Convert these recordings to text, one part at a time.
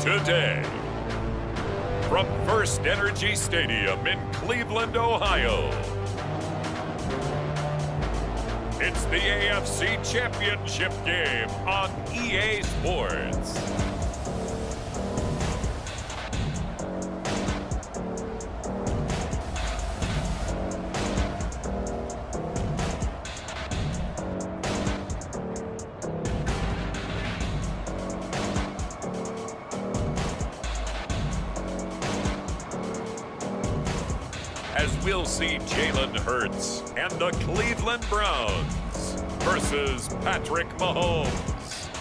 today. From First Energy Stadium in Cleveland, Ohio, it's the AFC Championship game on EA Sports. As we'll see Jalen Hurts and the Cleveland Browns versus Patrick Mahomes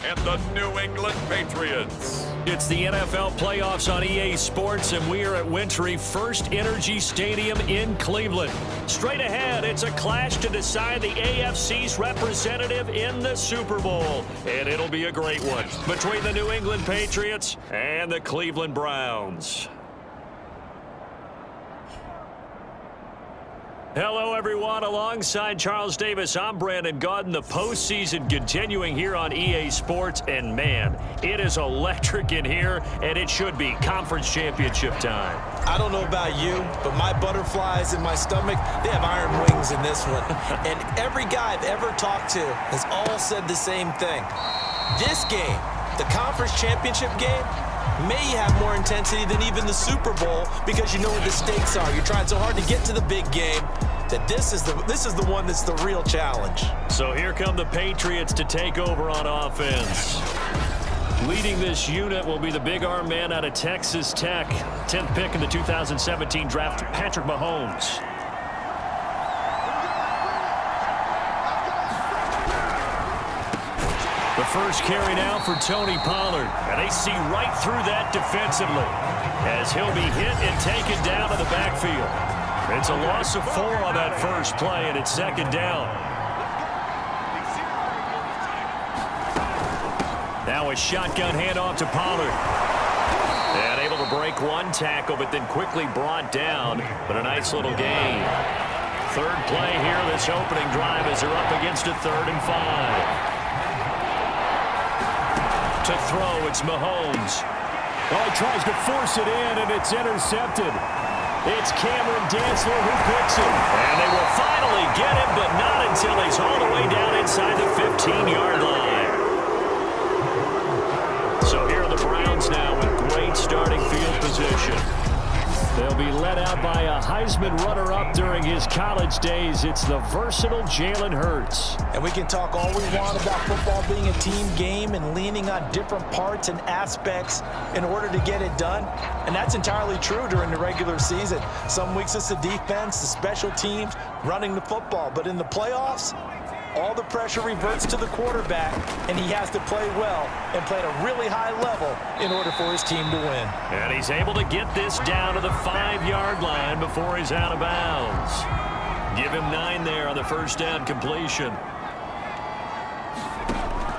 and the New England Patriots. It's the NFL playoffs on EA Sports, and we are at wintry First Energy Stadium in Cleveland. Straight ahead, it's a clash to decide the AFC's representative in the Super Bowl, and it'll be a great one between the New England Patriots and the Cleveland Browns. Hello, everyone. Alongside Charles Davis, I'm Brandon Gaudin. The postseason continuing here on EA Sports. And, man, it is electric in here, and it should be conference championship time. I don't know about you, but my butterflies in my stomach, they have iron wings in this one. And every guy I've ever talked to has all said the same thing. This game, the conference championship game, may have more intensity than even the Super Bowl because you know what the stakes are. You're trying so hard to get to the big game that this is the one that's the real challenge. So here come the Patriots to take over on offense. Leading this unit will be the big arm man out of Texas Tech. 10th pick in the 2017 draft, Patrick Mahomes. The first carry now for Tony Pollard. And they see right through that defensively as he'll be hit and taken down to the backfield. It's a loss of 4 on that first play, and it's second down. Now a shotgun handoff to Pollard. And able to break one tackle, but then quickly brought down. But a nice little gain. Third play here this opening drive as they're up against a 3rd and 5. To throw, it's Mahomes. Oh, he tries to force it in, and it's intercepted. It's Cameron Dantzler who picks him. And they will finally get him, but not until he's all the way down inside the 15-yard line. So here are the Browns now with great starting field position. They'll be led out by a Heisman runner-up during his college days. It's the versatile Jalen Hurts. And we can talk all we want about football being a team game and leaning on different parts and aspects in order to get it done. And that's entirely true during the regular season. Some weeks it's the defense, the special teams, running the football. But in the playoffs, all the pressure reverts to the quarterback, and he has to play well and play at a really high level in order for his team to win. And he's able to get this down to the 5-yard line before he's out of bounds. Give him 9 there on the first down completion.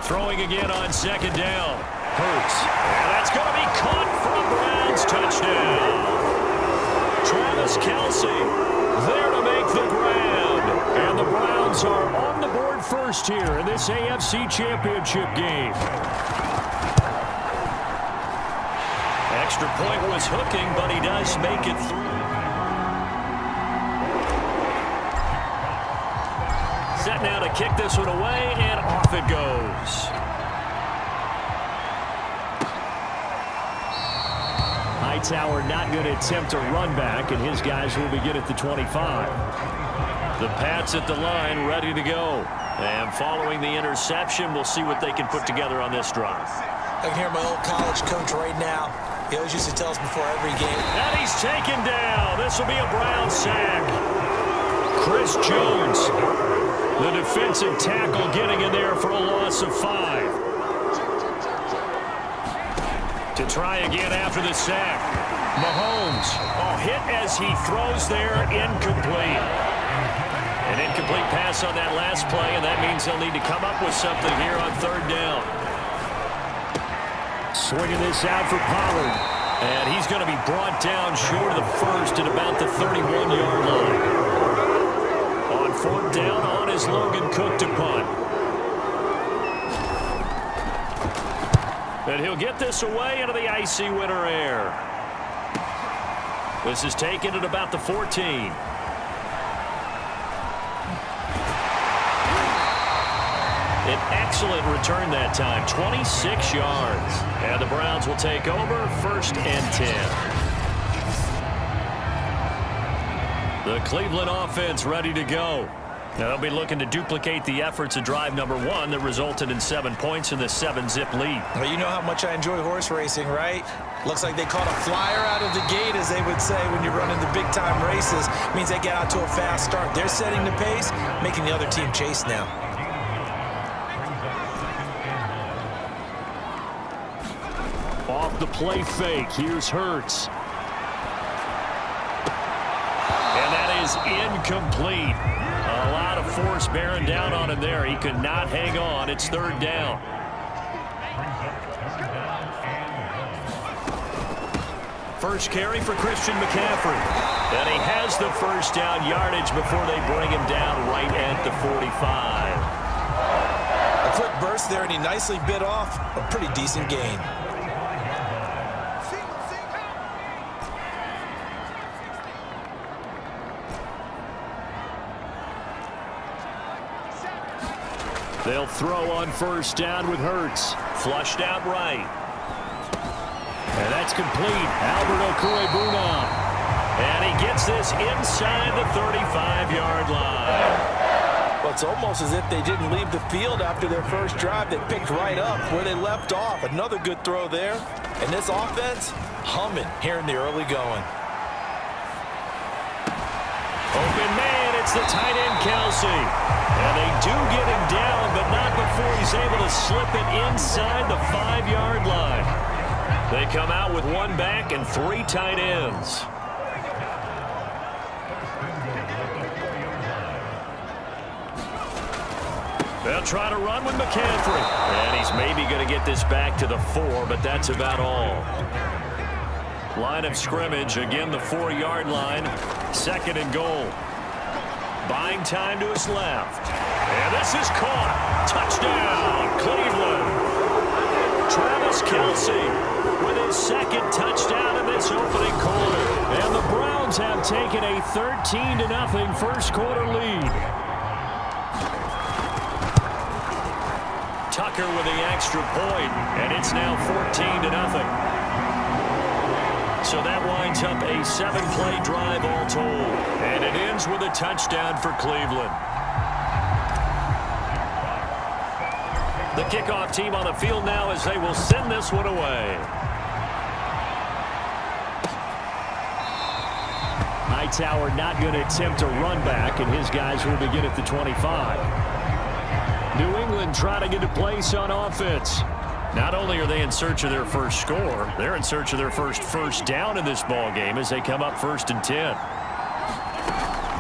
Throwing again on second down. Hurts. And that's going to be caught for a Browns touchdown. Travis Kelce there to make the grab. And the Browns are on the board first here in this AFC Championship game. Extra point was hooking, but he does make it through. Set now to kick this one away, and off it goes. Hightower not going to attempt a run back, and his guys will begin at the 25. The Pats at the line, ready to go. And following the interception, we'll see what they can put together on this drive. I can hear my old college coach right now. He always used to tell us before every game. And he's taken down. This will be a Brown sack. Chris Jones, the defensive tackle, getting in there for a loss of 5. To try again after the sack. Mahomes, hit as he throws there, incomplete. An incomplete pass on that last play, and that means they'll need to come up with something here on 3rd down. Swinging this out for Pollard. And he's going to be brought down short of the first at about the 31-yard line. On 4th down, on is Logan Cook to punt. And he'll get this away into the icy winter air. This is taken at about the 14. An excellent return that time, 26 yards. And the Browns will take over, 1st and 10. The Cleveland offense ready to go. Now they'll be looking to duplicate the efforts of drive number 1 that resulted in 7 points in the 7-zip lead. Well, you know how much I enjoy horse racing, right? Looks like they caught a flyer out of the gate, as they would say when you're running the big-time races. Means they get out to a fast start. They're setting the pace, making the other team chase now. Off the play fake, here's Hurts. And that is incomplete. A lot of force bearing down on him there. He could not hang on. It's 3rd down. First carry for Christian McCaffrey. And he has the 1st down yardage before they bring him down right at the 45. A quick burst there, and he nicely bit off a pretty decent gain. They'll throw on 1st down with Hurts. Flushed out right. And that's complete. Albert Okwuegbunam. And he gets this inside the 35-yard line. Well, it's almost as if they didn't leave the field after their first drive. They picked right up where they left off. Another good throw there. And this offense, humming here in the early going. Open man, it's the tight end, Kelsey. And they do get him down, but not before he's able to slip it inside the 5-yard line. They come out with 1 back and 3 tight ends. They'll try to run with McCaffrey. And he's maybe going to get this back to the 4, but that's about all. Line of scrimmage, again the 4-yard line. 2nd and goal. Buying time to his left. And this is caught. Touchdown, Cleveland. Travis Kelce with his 2nd touchdown in this opening quarter. And the Browns have taken a 13-0 first quarter lead. Tucker with the extra point, and it's now 14-0. So that winds up a 7-play drive all told. And it ends with a touchdown for Cleveland. The kickoff team on the field now as they will send this one away. Hightower not going to attempt a run back, and his guys will begin at the 25. New England trying to get a place on offense. Not only are they in search of their first score, they're in search of their first down in this ball game as they come up 1st and 10.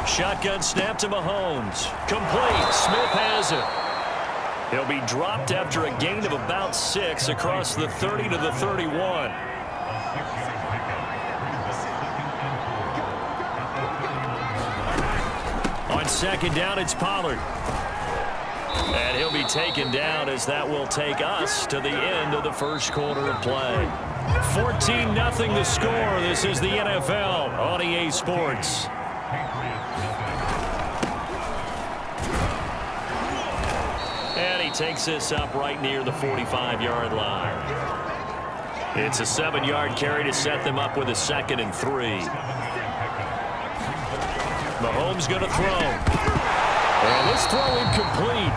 Shotgun snap to Mahomes. Complete. Smith has it. He'll be dropped after a gain of about 6 across the 30 to the 31. On 2nd down, it's Pollard. And he'll be taken down as that will take us to the end of the first quarter of play. 14-0 the score. This is the NFL on EA Sports. And he takes this up right near the 45-yard line. It's a 7-yard carry to set them up with a 2nd and 3. Mahomes going to throw. And this throw incomplete.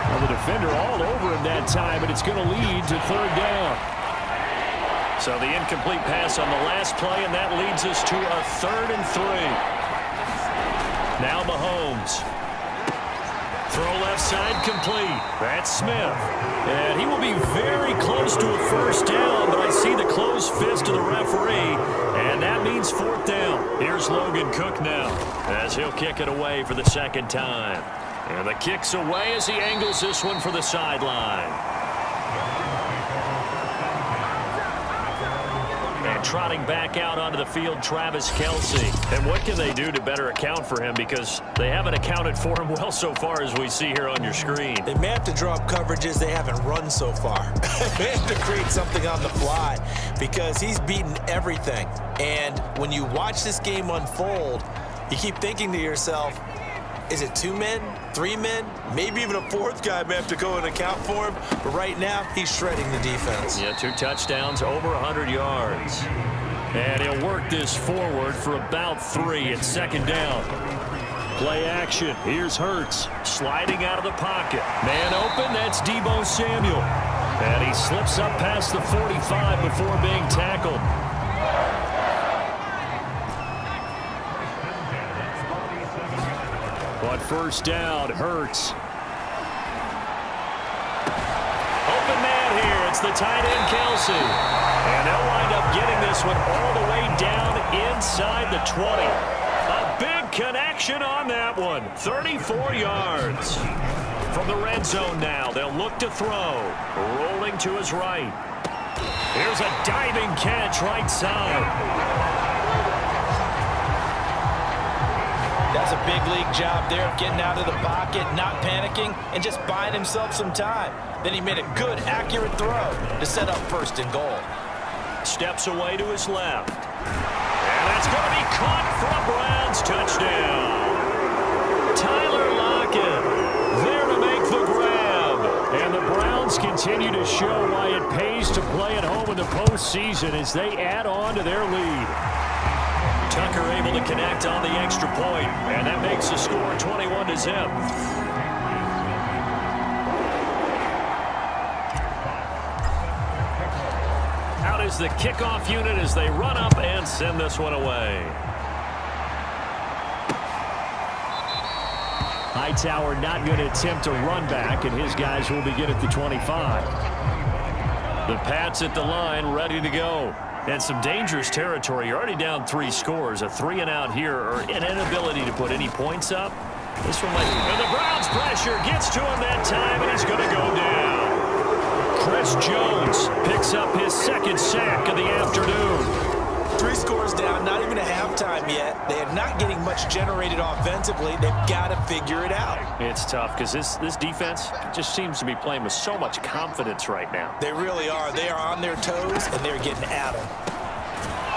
Well, the defender all over him that time, and it's going to lead to 3rd down. So the incomplete pass on the last play, and that leads us to a 3rd and 3. Now Mahomes. Throw left side complete. That's Smith. And he will be very close to a 1st down, but I see the closed fist of the referee, and that means 4th down. Here's Logan Cook now as he'll kick it away for the 2nd time. And the kick's away as he angles this one for the sideline. And trotting back out onto the field, Travis Kelce. And what can they do to better account for him? Because they haven't accounted for him well so far, as we see here on your screen. They may have to draw up coverages they haven't run so far. They have to create something on the fly because he's beaten everything. And when you watch this game unfold, you keep thinking to yourself, is it 2 men, 3 men, maybe even a 4th guy may have to go and account for him. But right now, he's shredding the defense. Yeah, 2 touchdowns, over 100 yards. And he'll work this forward for about 3 at 2nd down. Play action. Here's Hurts sliding out of the pocket. Man open, that's Deebo Samuel. And he slips up past the 45 before being tackled. But first down, Hurts. Open man here. It's the tight end, Kelce. And they'll wind up getting this one all the way down inside the 20. A big connection on that one. 34 yards. From the red zone now, they'll look to throw. Rolling to his right. Here's a diving catch right side. That's a big league job there of getting out of the pocket, not panicking, and just buying himself some time. Then he made a good, accurate throw to set up 1st and goal. Steps away to his left. And that's going to be caught for a Browns touchdown. Tyler Lockett there to make the grab. And the Browns continue to show why it pays to play at home in the postseason as they add on to their lead. Tucker able to connect on the extra point, and that makes the score 21-0. Out is the kickoff unit as they run up and send this one away. Hightower not going to attempt a run back, and his guys will begin at the 25. The Pats at the line, ready to go. And some dangerous territory. You're already down 3 scores. A 3-and-out here, or an inability to put any points up. This one might. And the Browns pressure gets to him that time, and he's going to go down. Chris Jones picks up his 2nd sack of the afternoon. 3 scores down, not even a halftime yet. They are not getting much generated offensively. They've got to figure it out. It's tough because this defense just seems to be playing with so much confidence right now. They really are. They are on their toes, and they're getting at them.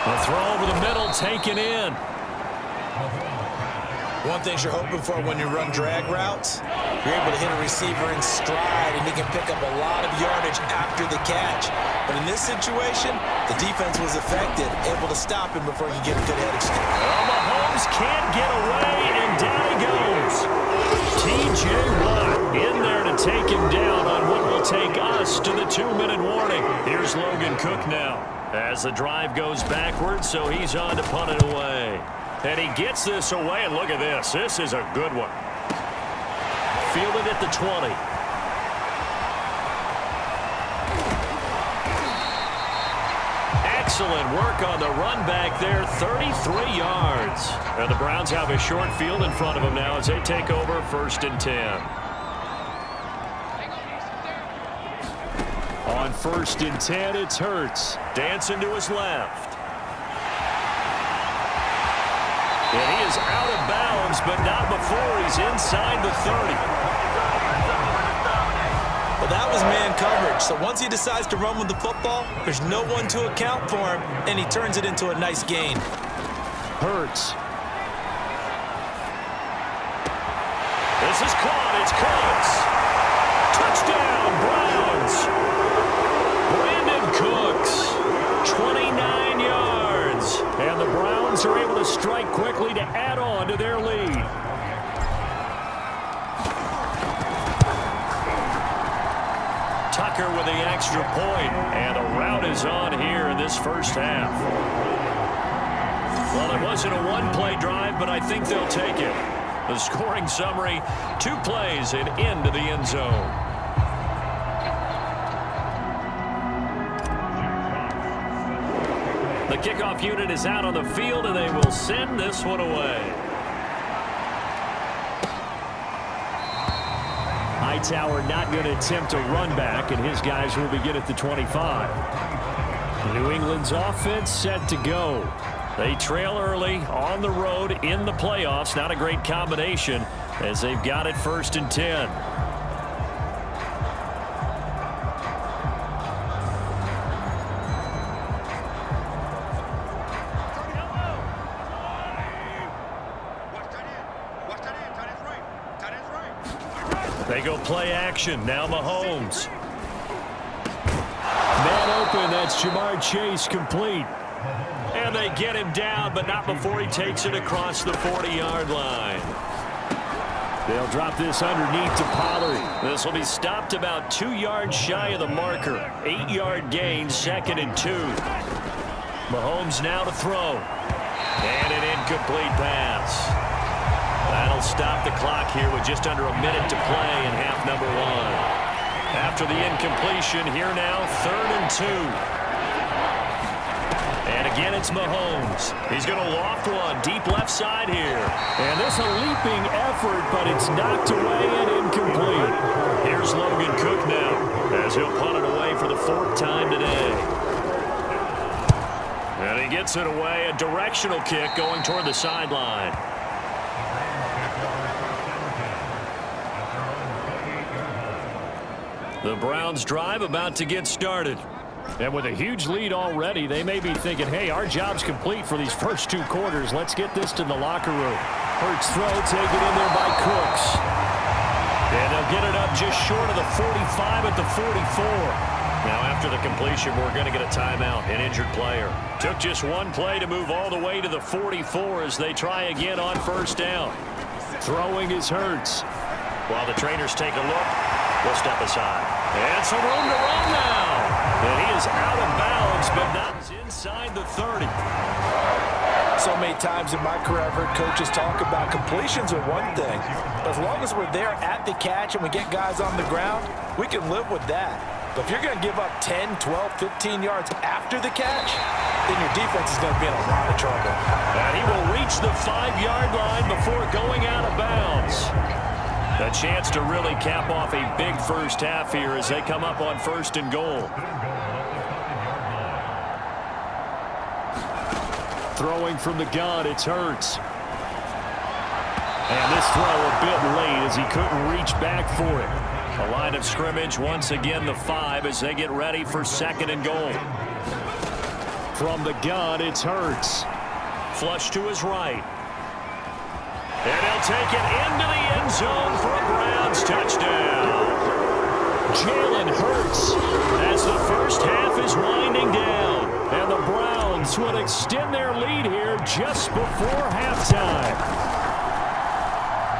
A throw over the middle, taken in. One thing you're hoping for when you run drag routes, you're able to hit a receiver in stride, and he can pick up a lot of yardage after the catch. But in this situation, the defense was effective, able to stop him before he can get a good head of steam. Well, Mahomes can't get away, and down he goes. T.J. Watt in there to take him down on what will take us to the 2-minute warning. Here's Logan Cook now as the drive goes backwards, so he's on to punt it away. And he gets this away, and look at this. This is a good one. Fielded at the 20. Excellent work on the run back there, 33 yards. And the Browns have a short field in front of them now as they take over 1st and 10. On 1st and 10, it's Hurts. Dancing to his left. And he is out of bounds, but not before he's inside the 30. Well, that was man coverage. So once he decides to run with the football, there's no one to account for him, and he turns it into a nice gain. Hurts. This is caught. It's Cooks. Touchdown, Browns. Brandon Cooks, 29 yards. And the Browns are able to strike quickly to add on to their lead. Tucker with the extra point, and the rout is on here in this first half. Well, it wasn't a one-play drive, but I think they'll take it. The scoring summary, 2 plays and into the end zone. The kickoff unit is out on the field, and they will send this one away. Hightower not going to attempt a run back, and his guys will begin at the 25. New England's offense set to go. They trail early on the road in the playoffs. Not a great combination as they've got it 1st and 10. They go play action. Now Mahomes. Man open. That's Jamar Chase complete. And they get him down, but not before he takes it across the 40-yard line. They'll drop this underneath to Pollard. This will be stopped about 2 yards shy of the marker. 8-yard gain, 2nd and 2. Mahomes now to throw. And an incomplete pass. That'll stop the clock here with just under a minute to play in half number 1. After the incompletion, here now, 3rd and 2. And again, it's Mahomes. He's going to loft one deep left side here. And this a leaping effort, but it's knocked away and incomplete. Here's Logan Cook now as he'll punt it away for the 4th time today. And he gets it away, a directional kick going toward the sideline. The Browns drive about to get started. And with a huge lead already, they may be thinking, hey, our job's complete for these first 2 quarters. Let's get this to the locker room. Hurts throw, taken in there by Cooks. And they'll get it up just short of the 45 at the 44. Now after the completion, we're going to get a timeout, an injured player. Took just 1 play to move all the way to the 44 as they try again on 1st down. Throwing is Hurts. While the trainers take a look, we'll step aside. And some room to run now. And he is out of bounds, but not inside the 30. So many times in my career, I've heard coaches talk about completions are one thing. But as long as we're there at the catch and we get guys on the ground, we can live with that. But if you're going to give up 10, 12, 15 yards after the catch, then your defense is going to be in a lot of trouble. And he will reach the 5-yard line before going out of bounds. A chance to really cap off a big first half here as they come up on 1st and goal. Throwing from the gun, it's Hurts. And this throw a bit late as he couldn't reach back for it. A line of scrimmage, once again the 5 as they get ready for 2nd and goal. From the gun, it's Hurts. Flush to his right. And he'll take it into the end zone for a Browns touchdown. Jalen Hurts as the first half is winding down. And the Browns will extend their lead here just before halftime.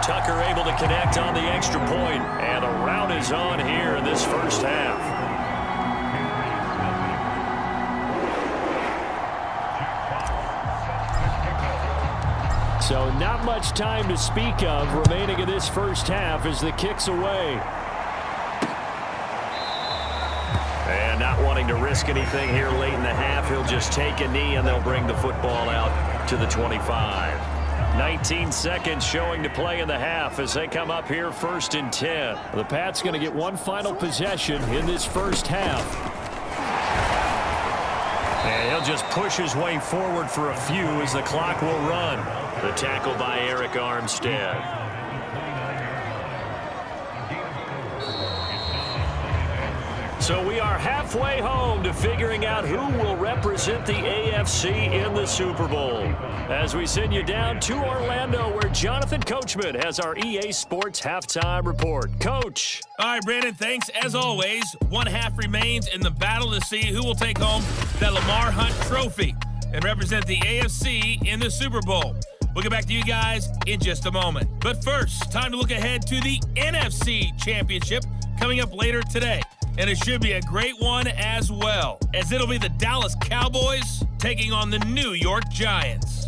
Tucker able to connect on the extra point. And the rout is on here in this first half. So not much time to speak of remaining in this first half as the kick's away. And not wanting to risk anything here late in the half, he'll just take a knee and they'll bring the football out to the 25. 19 seconds showing to play in the half as they come up here 1st and 10. The Pats going to get 1 final possession in this first half. And he'll just push his way forward for a few as the clock will run. The tackle by Eric Armstead. So we are halfway home to figuring out who will represent the AFC in the Super Bowl. As we send you down to Orlando, where Jonathan Coachman has our EA Sports Halftime Report. Coach. All right, Brandon, thanks. As always, 1 half remains in the battle to see who will take home that Lamar Hunt trophy and represent the AFC in the Super Bowl. We'll get back to you guys in just a moment. But first, time to look ahead to the NFC Championship coming up later today. And it should be a great one as well, as it'll be the Dallas Cowboys taking on the New York Giants.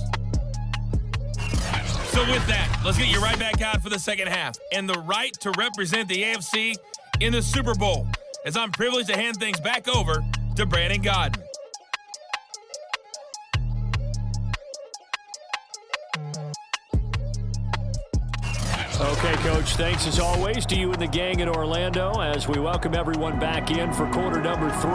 So with that, let's get you right back out for the second half and the right to represent the AFC in the Super Bowl, as I'm privileged to hand things back over to Brandon Godden. Okay, Coach. Thanks as always to you and the gang in Orlando as we welcome everyone back in for quarter number 3.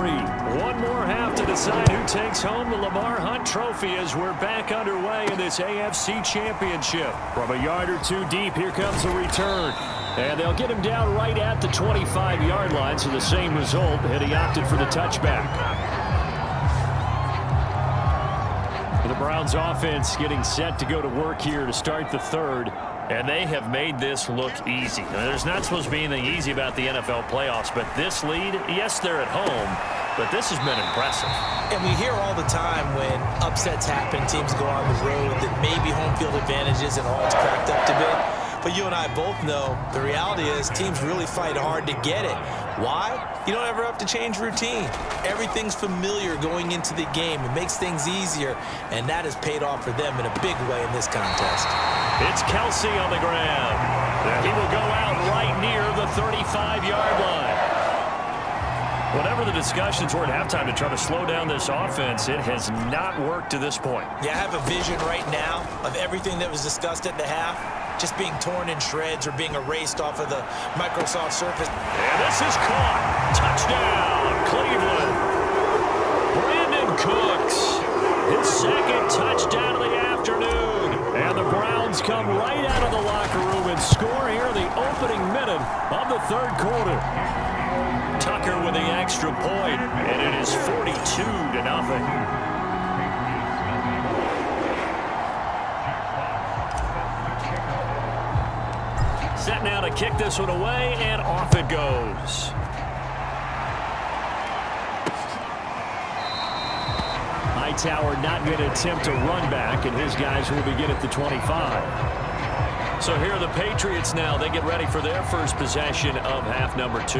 One more half to decide who takes home the Lamar Hunt Trophy as we're back underway in this AFC Championship. From a yard or two deep, here comes the return. And they'll get him down right at the 25-yard line, so the same result, and he opted for the touchback. The Browns offense getting set to go to work here to start the third. And they have made this look easy. Now, there's not supposed to be anything easy about the NFL playoffs, but this lead, yes, they're at home, but this has been impressive. And we hear all the time when upsets happen, teams go on the road, that maybe home field advantage isn't all it's cracked up to be. But you and I both know the reality is teams really fight hard to get it. Why? You don't ever have to change routine. Everything's familiar going into the game. It makes things easier, and that has paid off for them in a big way in this contest. It's Kelsey on the ground. He will go out right near the 35-yard line. Whatever the discussions were at halftime to try to slow down this offense, it has not worked to this point. Yeah, I have a vision right now of everything that was discussed at the half just being torn in shreds or being erased off of the Microsoft Surface. And this is caught. Touchdown, Cleveland. Brandon Cooks, his second touchdown of the afternoon. And the Browns come right out of the locker room and score here in the opening minute of the third quarter. Tucker with the extra point, and it is 42-0. Set now to kick this one away, and off it goes. Hightower not going to attempt to run back, and his guys will begin at the 25. So here are the Patriots now. They get ready for their first possession of half number 2.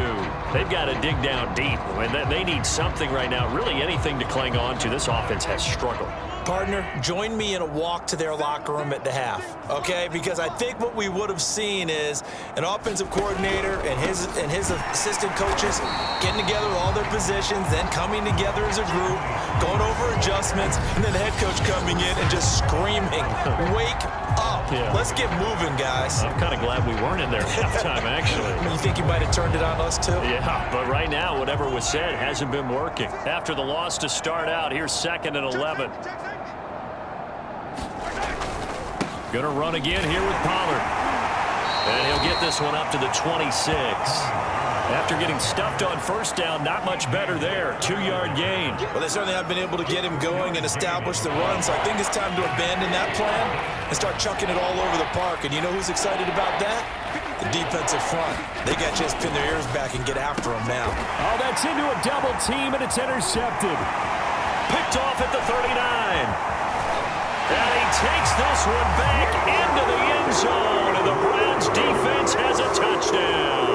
They've got to dig down deep. And they need something right now, really anything to cling on to. This offense has struggled. Partner, join me in a walk to their locker room at the half, okay? Because I think what we would have seen is an offensive coordinator and his assistant coaches getting together all their positions, then coming together as a group, going over adjustments, and then the head coach coming in and just screaming, "Wake up. Yeah. Let's get moving, guys." I'm kind of glad we weren't in there at halftime, actually. You think you might have turned it on us, too? Yeah, but right now, whatever was said hasn't been working. After the loss to start out, here's 2nd and 11. Gonna run again here with Pollard. And he'll get this one up to the 26. After getting stuffed on first down, not much better there. 2-yard gain. Well, they certainly have been able to get him going and establish the run, so I think it's time to abandon that plan and start chucking it all over the park. And you know who's excited about that? The defensive front. They got to just pin their ears back and get after him now. Oh, that's into a double team, and it's intercepted. Picked off at the 39. And he takes this one back into the end zone, and the Browns defense has a touchdown.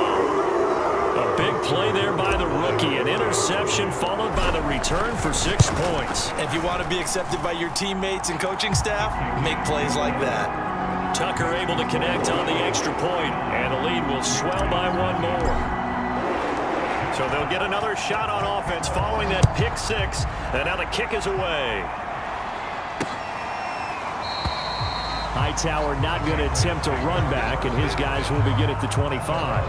A big play there by the rookie, an interception followed by the return for 6 points. If you want to be accepted by your teammates and coaching staff, make plays like that. Tucker able to connect on the extra point, and the lead will swell by 1 more. So they'll get another shot on offense following that pick 6, and now the kick is away. Hightower not going to attempt to run back, and his guys will begin at the 25.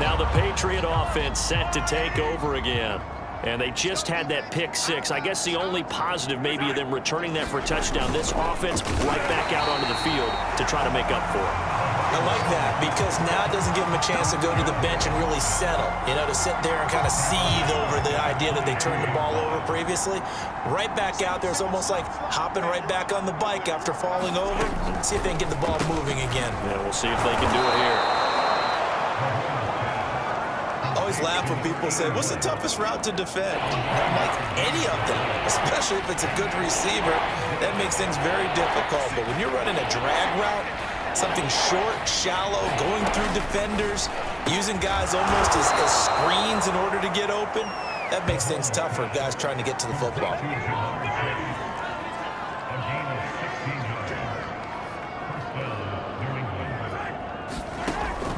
Now the Patriot offense set to take over again. And they just had that pick 6. I guess the only positive maybe of them returning that for a touchdown. This offense right back out onto the field to try to make up for it. I like that because now it doesn't give them a chance to go to the bench and really settle. You know, to sit there and kind of seethe over the idea that they turned the ball over previously. Right back out there. It's almost like hopping right back on the bike after falling over. See if they can get the ball moving again. Yeah, we'll see if they can do it here. I always laugh when people say, what's the toughest route to defend? I'm like, any of them, especially if it's a good receiver. That makes things very difficult. But when you're running a drag route, something short, shallow, going through defenders, using guys almost as screens in order to get open, that makes things tough for guys trying to get to the football.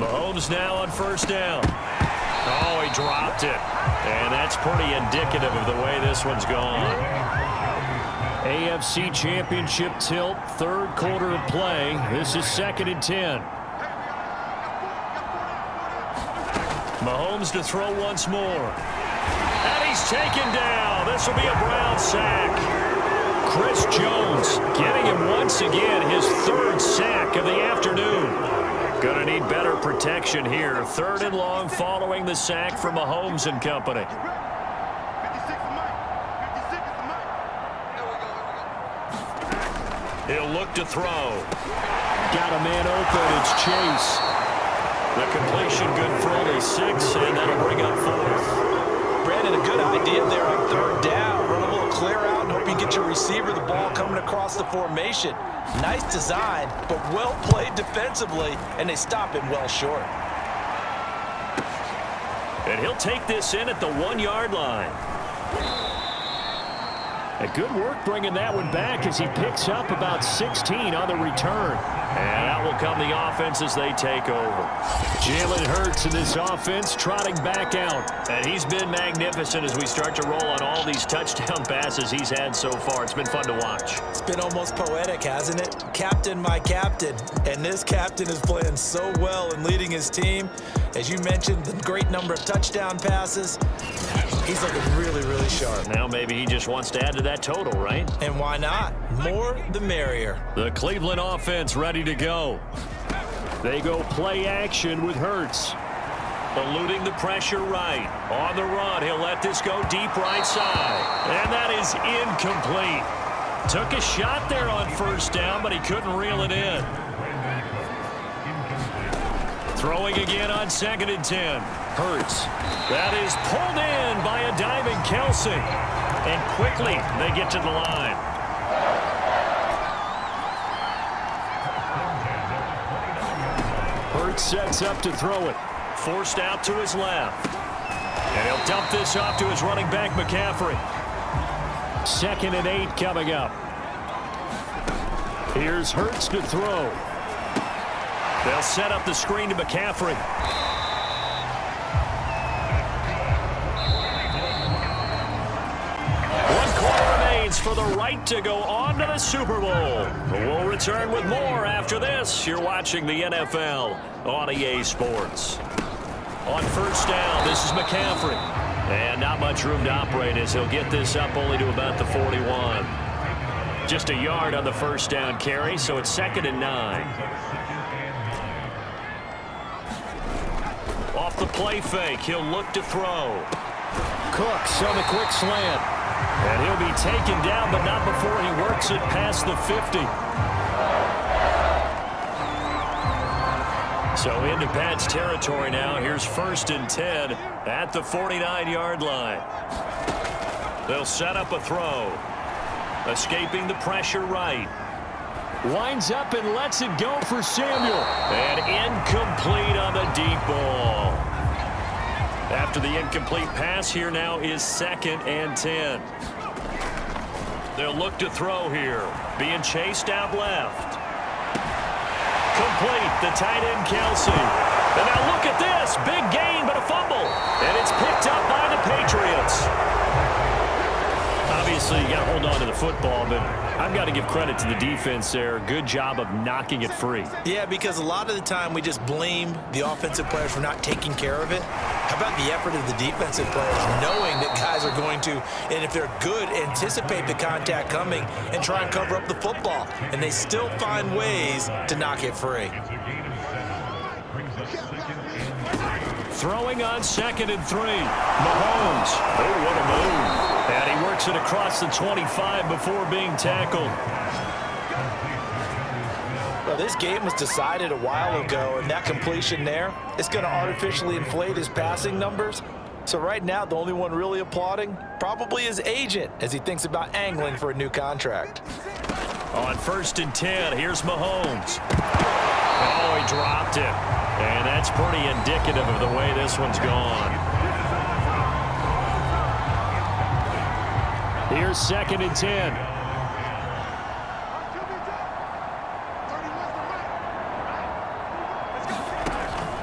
Mahomes now on first down. Oh, he dropped it. And that's pretty indicative of the way this one's gone. AFC Championship tilt, third quarter of play. This is 2nd and 10. Mahomes to throw once more. And he's taken down. This will be a Brown sack. Chris Jones getting him once again, his third sack of the afternoon. Going to need better protection here. 3rd and long following the sack from Mahomes and company. He'll look to throw. Got a man open. It's Chase. The completion good for only 6, and that'll bring up 4th. Brandon, a good idea there on 3rd down. Run a little clear out and hope you get your receiver the ball coming across the formation. Nice design, but well played defensively, and they stop him well short. And he'll take this in at the 1-yard line. A good work bringing that one back as he picks up about 16 on the return. And out will come the offense as they take over. Jalen Hurts in this offense trotting back out. And he's been magnificent as we start to roll on all these touchdown passes he's had so far. It's been fun to watch. It's been almost poetic, hasn't it? Captain, my captain. And this captain is playing so well and leading his team. As you mentioned, the great number of touchdown passes. He's looking really, really sharp. Now maybe he just wants to add to that total, right? And why not? More the merrier. The Cleveland offense ready to go. They go play action with Hurts. Eluding the pressure right. On the run, he'll let this go deep right side. And that is incomplete. Took a shot there on 1st down, but he couldn't reel it in. Throwing again on 2nd and 10. Hurts. That is pulled in by a diving Kelsey. And quickly they get to the line. Hurts sets up to throw it. Forced out to his left. And he'll dump this off to his running back, McCaffrey. 2nd and 8 coming up. Here's Hurts to throw. They'll set up the screen to McCaffrey. 1 quarter remains for the right to go on to the Super Bowl. We'll return with more after this. You're watching the NFL on EA Sports. On 1st down, this is McCaffrey. And not much room to operate as he'll get this up only to about the 41. Just a yard on the 1st down carry, so it's 2nd and 9. Off the play fake, he'll look to throw. Cooks on the quick slant. And he'll be taken down, but not before he works it past the 50. So into Pat's territory now. Here's 1st and 10 at the 49-yard line. They'll set up a throw. Escaping the pressure right. Winds up and lets it go for Samuel. And incomplete on the deep ball. After the incomplete pass, here now is 2nd and 10. They'll look to throw here. Being chased out left. Complete, the tight end Kelsey. And now look at this. Big gain, but a fumble. And it's picked up by the Patriots. Obviously, you got to hold on to the football, but I've got to give credit to the defense there. Good job of knocking it free. Yeah, because a lot of the time we just blame the offensive players for not taking care of it. How about the effort of the defensive players knowing that guys are going to, and if they're good, anticipate the contact coming and try and cover up the football. And they still find ways to knock it free. Throwing on 2nd and 3. Mahomes. Oh, what a move. And he works it across the 25 before being tackled. Well, this game was decided a while ago, and that completion there is going to artificially inflate his passing numbers. So right now, the only one really applauding probably his agent as he thinks about angling for a new contract. On 1st and 10, here's Mahomes. Oh, he dropped it. And that's pretty indicative of the way this one's gone. Here's 2nd and 10.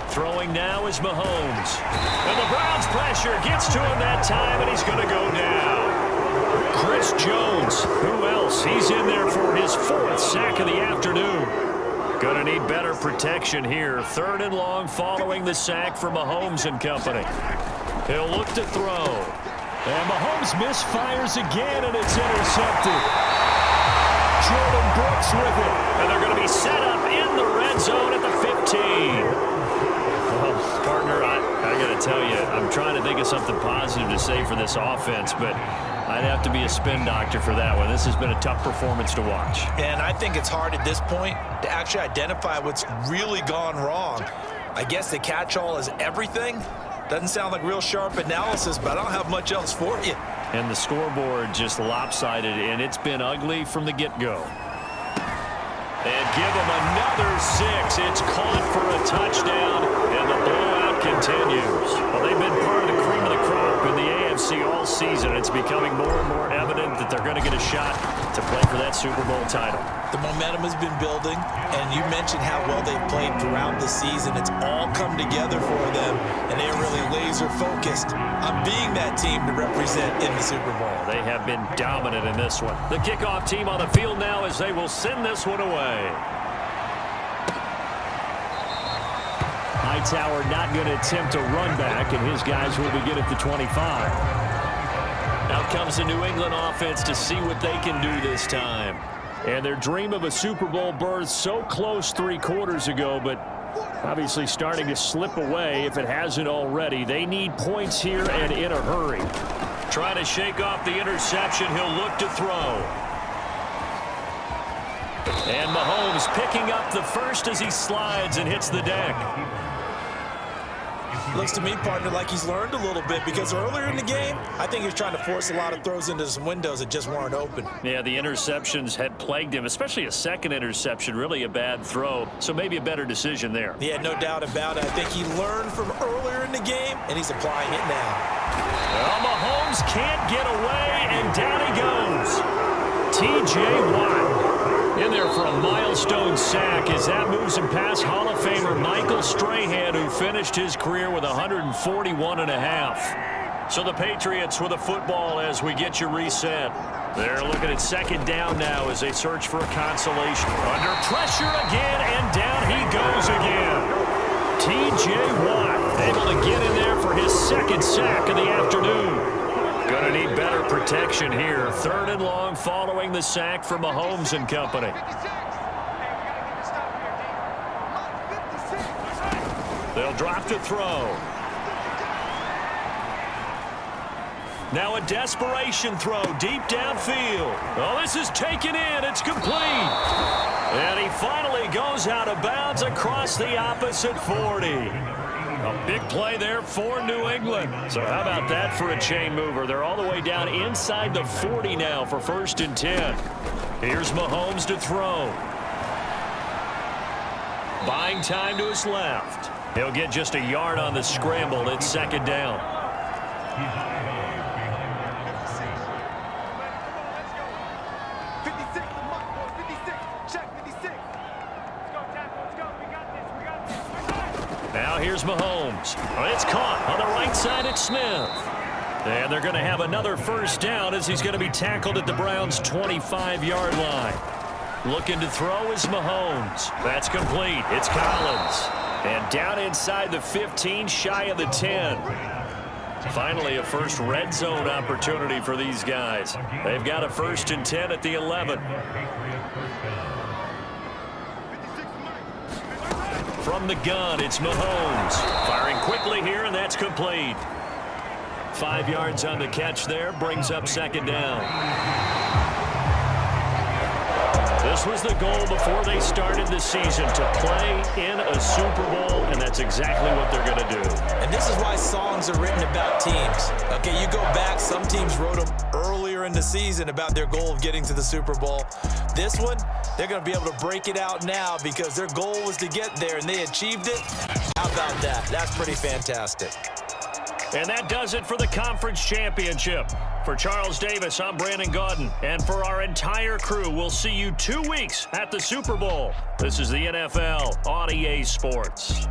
Throwing now is Mahomes. And the Browns' pressure gets to him that time, and he's going to go down. Chris Jones, who else? He's in there for his 4th sack of the afternoon. Going to need better protection here. 3rd and long following the sack for Mahomes and company. He'll look to throw. And Mahomes misfires again, and it's intercepted. Jordan Brooks with it. And they're going to be set up in the red zone at the 15. Well, partner, I got to tell you, I'm trying to think of something positive to say for this offense, but I'd have to be a spin doctor for that one. This has been a tough performance to watch. And I think it's hard at this point to actually identify what's really gone wrong. I guess the catch-all is everything. Doesn't sound like real sharp analysis, but I don't have much else for you. And the scoreboard just lopsided, and it's been ugly from the get-go. And give them another 6. It's caught for a touchdown, and the blowout continues. Well, they've been part of the cream of the crop in the AFC all season. It's becoming more and more evident that they're going to get a shot to play for that Super Bowl title. The momentum has been building, and you mentioned how well they've played throughout the season. It's all come together for them, and they're really laser-focused on being that team to represent in the Super Bowl. They have been dominant in this one. The kickoff team on the field now as they will send this one away. Hightower not going to attempt a run back, and his guys will begin at the 25. Out comes the New England offense to see what they can do this time. And their dream of a Super Bowl berth so close 3 quarters ago, but obviously starting to slip away if it hasn't already. They need points here and in a hurry. Trying to shake off the interception. He'll look to throw. And Mahomes picking up the first as he slides and hits the deck. Looks to me, partner, like he's learned a little bit, because earlier in the game, I think he was trying to force a lot of throws into some windows that just weren't open. Yeah, the interceptions had plagued him, especially a second interception, really a bad throw, so maybe a better decision there. Yeah, no doubt about it. I think he learned from earlier in the game, and he's applying it now. Well, Mahomes can't get away, and down he goes. T.J. Watt in there for a milestone sack as that moves him past Hall of Famer Michael Strahan, who finished his career with 141.5. So the Patriots with a football as we get you reset. They're looking at 2nd down now as they search for a consolation. Under pressure again, and down he goes again. T.J. Watt able to get in there for his 2nd sack of the afternoon. Going to need better protection here. 3rd and long following the sack for Mahomes and company. They'll drop to throw. Now a desperation throw deep downfield. Oh, this is taken in. It's complete. And he finally goes out of bounds across the opposite 40. A big play there for New England. So how about that for a chain mover? They're all the way down inside the 40 now for 1st and 10. Here's Mahomes to throw. Buying time to his left. He'll get just a yard on the scramble. It's 2nd down. Now here's Mahomes. Oh, it's caught on the right side at Smith. And they're going to have another 1st down as he's going to be tackled at the Browns' 25-yard line. Looking to throw is Mahomes. That's complete. It's Collins. And down inside the 15, shy of the 10. Finally, a first red zone opportunity for these guys. They've got a 1st and 10 at the 11. From the gun, it's Mahomes. Firing quickly here, and that's complete. 5 yards on the catch there, brings up 2nd down. This was the goal before they started the season, to play in a Super Bowl, and that's exactly what they're going to do. And this is why songs are written about teams. Okay, you go back, some teams wrote them earlier in the season about their goal of getting to the Super Bowl. This one, they're going to be able to break it out now because their goal was to get there, and they achieved it. How about that? That's pretty fantastic. And that does it for the conference championship. For Charles Davis, I'm Brandon Gaudin. And for our entire crew, we'll see you 2 weeks at the Super Bowl. This is the NFL on EA Sports.